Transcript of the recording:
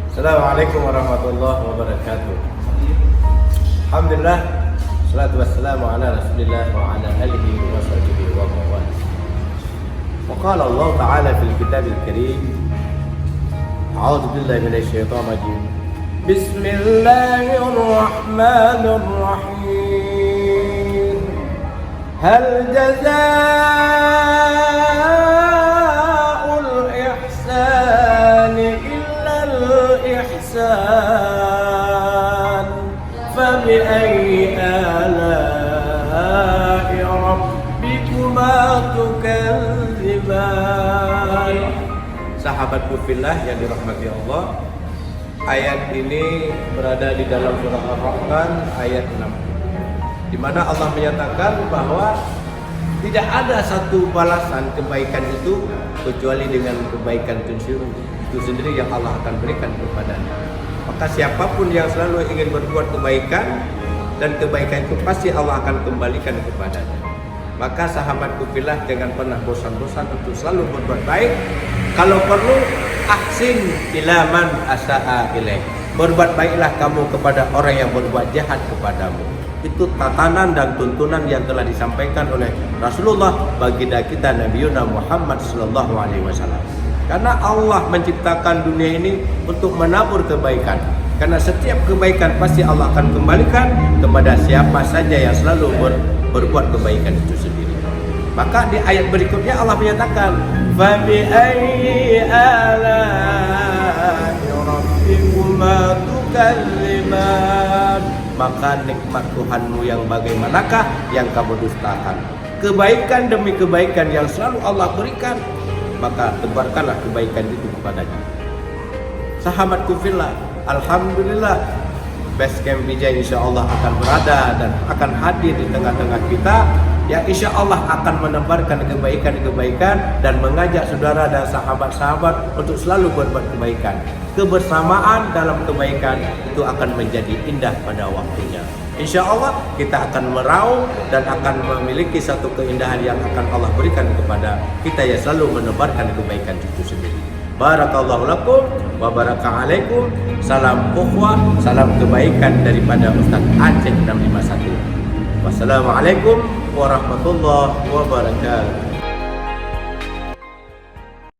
Assalamualaikum warahmatullahi wabarakatuh. Alhamdulillah, salatu wassalamu ala rasulillah wa ala alihi wa sahbihi wa mawala. Wa qala Allah ta'ala fil kitabil karim, a'udzu billahi minasy syaithanir rajim. Bismillahirrahmanirrahim. Hal jazaa'ul ihsani illa al-ihsan. Fabi'ayyi ala'i rabbikuma tukadziban. Sahabatku fillah yang dirahmati Allah, ayat ini berada di dalam surah Ar-Rahman ayat 6, di mana Allah menyatakan bahwa tidak ada satu balasan kebaikan itu kecuali dengan kebaikan itu sendiri yang Allah akan berikan kepadanya. Maka siapapun yang selalu ingin berbuat kebaikan, dan kebaikan itu pasti Allah akan kembalikan kepadanya. Maka sahabatku fillah, jangan pernah bosan-bosan untuk selalu berbuat baik. Kalau perlu, ahsin ila man asa'a ilaik. Berbuat baiklah kamu kepada orang yang berbuat jahat kepadamu. Itu tatanan dan tuntunan yang telah disampaikan oleh Rasulullah baginda kita Nabiuna Muhammad sallallahu alaihi wasallam. Karena Allah menciptakan dunia ini untuk menabur kebaikan. Karena setiap kebaikan pasti Allah akan kembalikan kepada siapa saja yang selalu berbuat kebaikan itu sendiri. Maka di ayat berikutnya Allah menyatakan, fa bi ayyi ala'i rabbikuma tukadziban. Maka nikmat Tuhanmu yang bagaimanakah yang kamu dustakan? Kebaikan demi kebaikan yang selalu Allah berikan, maka tebarkanlah kebaikan itu kepadanya. Sahabatku fillah, alhamdulillah, Base Camp Bijaya insyaallah akan berada dan akan hadir di tengah-tengah kita, yang insyaallah akan menebarkan kebaikan-kebaikan dan mengajak saudara dan sahabat-sahabat untuk selalu berbuat kebaikan. Kebersamaan dalam kebaikan itu akan menjadi indah pada waktunya. Insyaallah kita akan meraung dan akan memiliki satu keindahan yang akan Allah berikan kepada kita yang selalu menebarkan kebaikan itu sendiri. Barakallahu lakum wa baraka alaikum. Salam ukhuwah, salam kebaikan daripada Ustaz Aceh 651. Wassalamualaikum warahmatullahi wabarakatuh.